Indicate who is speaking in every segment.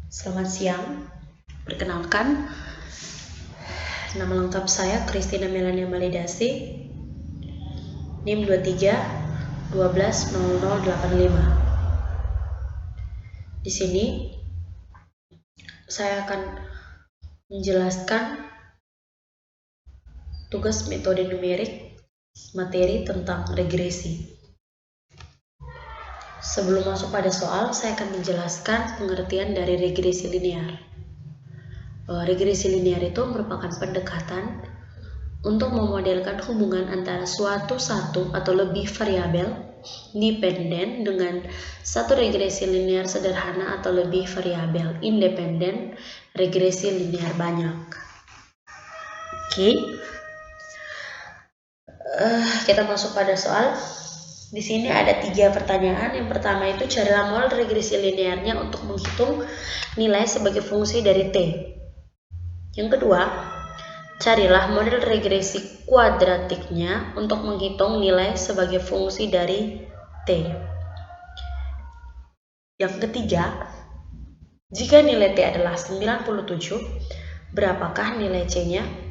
Speaker 1: Selamat siang, perkenalkan, nama lengkap saya Christina Melania Malidasi, NIM 23 12 0085. Di sini saya akan menjelaskan tugas metode numerik materi tentang regresi. Sebelum masuk pada soal, saya akan menjelaskan pengertian dari regresi linear. Regresi linear itu merupakan pendekatan untuk memodelkan hubungan antara satu atau lebih variabel dependen dengan satu regresi linear sederhana atau lebih variabel independen regresi linear banyak. Oke. Kita masuk pada soal. Di sini ada 3 pertanyaan. Yang pertama itu carilah model regresi linearnya untuk menghitung nilai sebagai fungsi dari T. Yang kedua, carilah model regresi kuadratiknya untuk menghitung nilai sebagai fungsi dari T. Yang ketiga, jika nilai T adalah 97, berapakah nilai C-nya?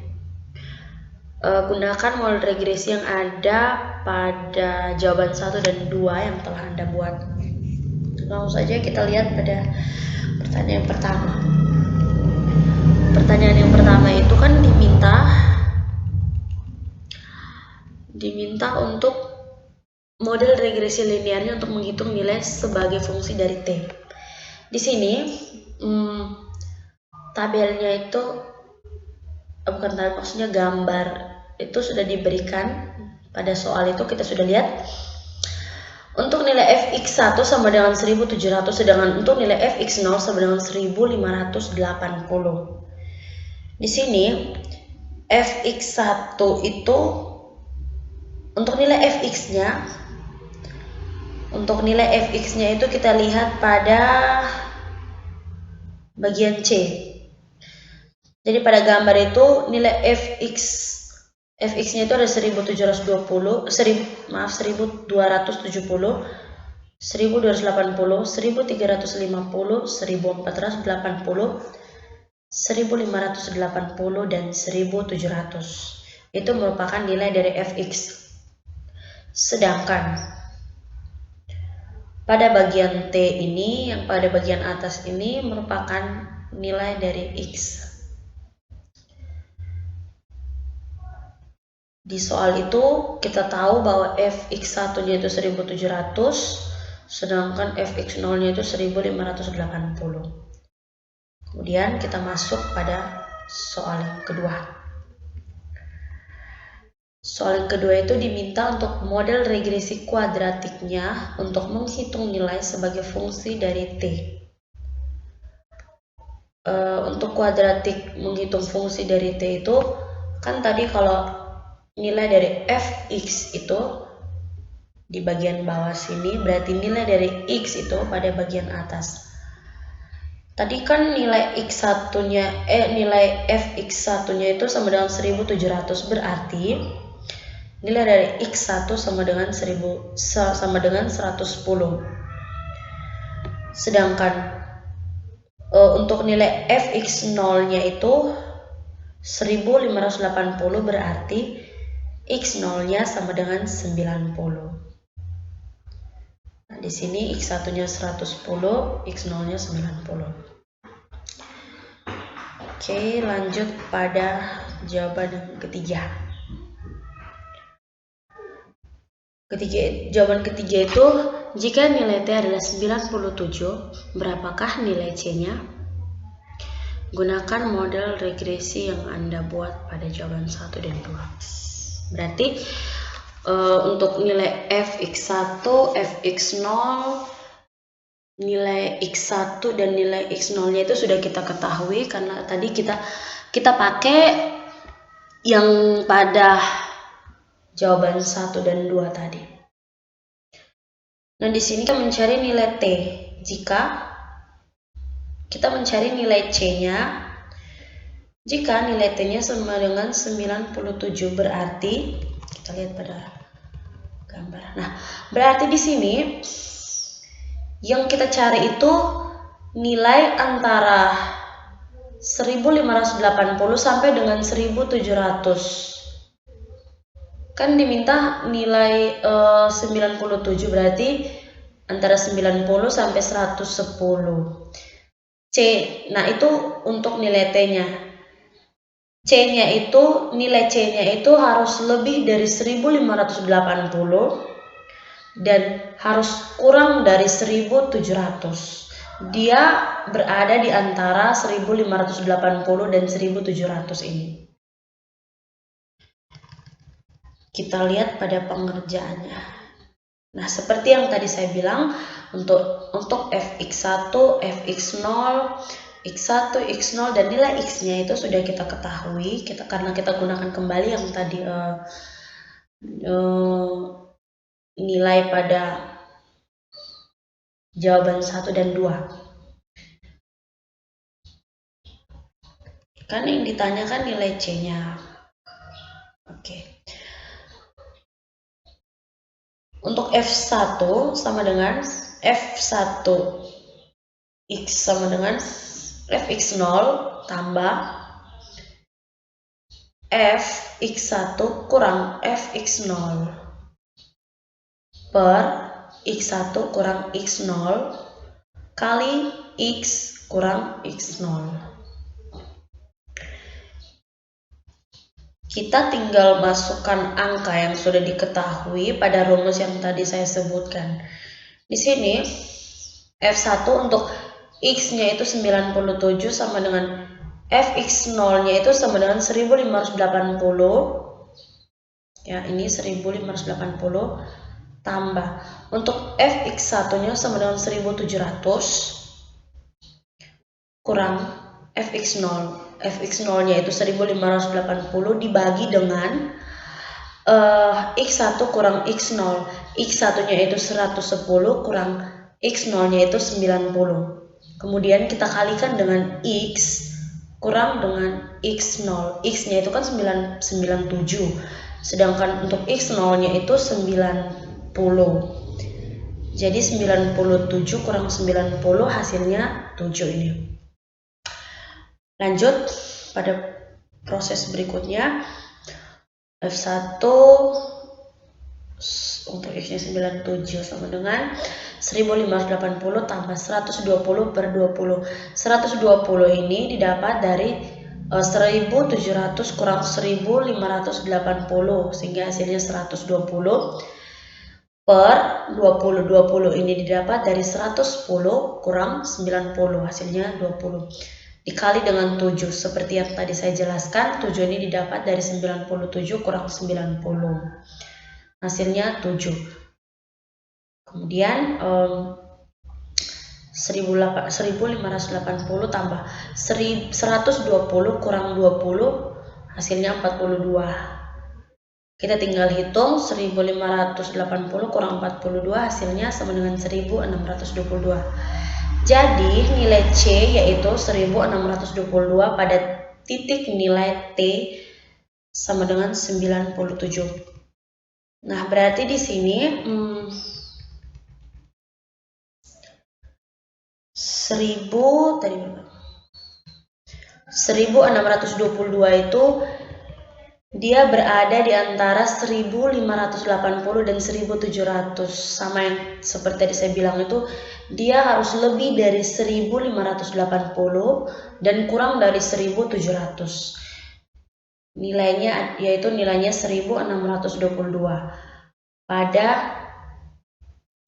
Speaker 1: Gunakan model regresi yang ada pada jawaban 1 dan 2 yang telah Anda buat. Langsung saja kita lihat pada pertanyaan yang pertama. Pertanyaan yang pertama itu kan diminta untuk model regresi linearnya untuk menghitung nilai sebagai fungsi dari T. Di sini tabelnya itu bukan tabel, maksudnya gambar itu sudah diberikan pada soal itu, kita sudah lihat. Untuk nilai fx1 sama dengan 1700, sedangkan untuk nilai fx0 sama dengan 1580. Di sini fx1 itu untuk nilai fx-nya itu kita lihat pada bagian C. Jadi pada gambar itu nilai fx-nya itu ada 1270, 1270, 1480, 1480, 1480, 1580, dan 1700. Itu merupakan nilai dari fx. Sedangkan pada bagian T ini, yang pada bagian atas ini merupakan nilai dari X. Di soal itu kita tahu bahwa fx1-nya itu 1700, sedangkan fx0-nya itu 1580. Kemudian kita masuk pada soal yang kedua. Soal yang kedua itu diminta untuk model regresi kuadratiknya untuk menghitung nilai sebagai fungsi dari T. Untuk kuadratik menghitung fungsi dari T itu kan tadi kalau nilai dari fx itu di bagian bawah sini, berarti nilai dari x itu pada bagian atas. Tadi kan nilai nilai fx1-nya itu sama dengan 1700, berarti nilai dari x1 sama dengan 110. Sedangkan untuk nilai fx0-nya itu 1580, berarti x0-nya sama dengan 90. Nah, di sini x1-nya 110, x0-nya 90. Oke, lanjut pada jawaban yang ketiga. Jawaban ketiga itu, jika nilai T adalah 97, berapakah nilai C-nya? Gunakan model regresi yang Anda buat pada jawaban 1 dan 2. Berarti untuk nilai fx1, fx0, nilai x1 dan nilai x0-nya itu sudah kita ketahui karena tadi kita pakai yang pada jawaban 1 dan 2 tadi. Nah, di sini kita mencari nilai T. Jika kita mencari nilai C-nya, jika nilai T-nya sama dengan 97, berarti kita lihat pada gambar. Nah, berarti di sini yang kita cari itu nilai antara 1580 sampai dengan 1700. Kan diminta nilai 97, berarti antara 90 sampai 110. C, nah itu untuk nilai T-nya. C-nya itu, nilai C-nya itu harus lebih dari 1580 dan harus kurang dari 1700. Dia berada di antara 1580 dan 1700 ini. Kita lihat pada pengerjaannya. Nah, seperti yang tadi saya bilang, untuk fx1, fx0, x1, x0 dan nilai x-nya itu sudah kita ketahui, karena kita gunakan kembali yang tadi nilai pada jawaban 1 dan 2. Kan yang ditanyakan nilai C-nya. Oke. Untuk F1 sama dengan F1 X sama dengan Fx0 tambah Fx1 kurang Fx0 per X1 kurang X0 kali X kurang X0. Kita tinggal masukkan angka yang sudah diketahui pada rumus yang tadi saya sebutkan. Di sini F1 untuk X-nya itu 97 sama dengan Fx0-nya itu sama dengan 1580. Ya, ini 1580 tambah. Untuk Fx1-nya sama dengan 1700 kurang Fx0. Fx0-nya itu 1580 dibagi dengan X1 kurang X0. X1-nya itu 110 kurang X0-nya itu 90. Kemudian kita kalikan dengan X kurang dengan X0. X-nya itu kan 97. Sedangkan untuk X0-nya itu 90. Jadi 97 kurang 90 hasilnya 7 ini. Lanjut pada proses berikutnya. F1 untuk X-nya 97 sama dengan 1580 tambah 120 per 20. 120 ini didapat dari 1700 kurang 1580 sehingga hasilnya 120 per 20. 20 ini didapat dari 110 kurang 90 hasilnya 20. Dikali dengan 7, seperti yang tadi saya jelaskan, 7 ini didapat dari 97 kurang 90. Hasilnya 7. Kemudian 1580 tambah 120 kurang 20, hasilnya 42. Kita tinggal hitung 1580 kurang 42, hasilnya sama dengan 1622. Jadi nilai C yaitu 1622 pada titik nilai T sama dengan 97. Nah, berarti di sini 1622 itu dia berada di antara 1580 dan 1700. Sama yang seperti tadi saya bilang itu, dia harus lebih dari 1580 dan kurang dari 1700. Nilainya yaitu nilainya 1622. Pada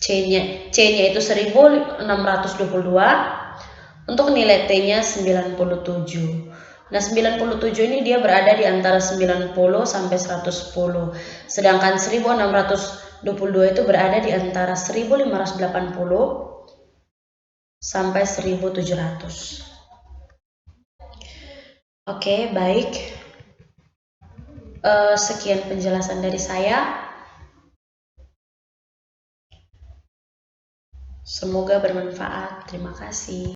Speaker 1: C-nya itu 1622. Untuk nilai T-nya 97. Nah, 97 ini dia berada di antara 90 sampai 110. Sedangkan 1622 itu berada di antara 1580 sampai 1700. Oke, baik. Sekian penjelasan dari saya. Semoga bermanfaat. Terima kasih.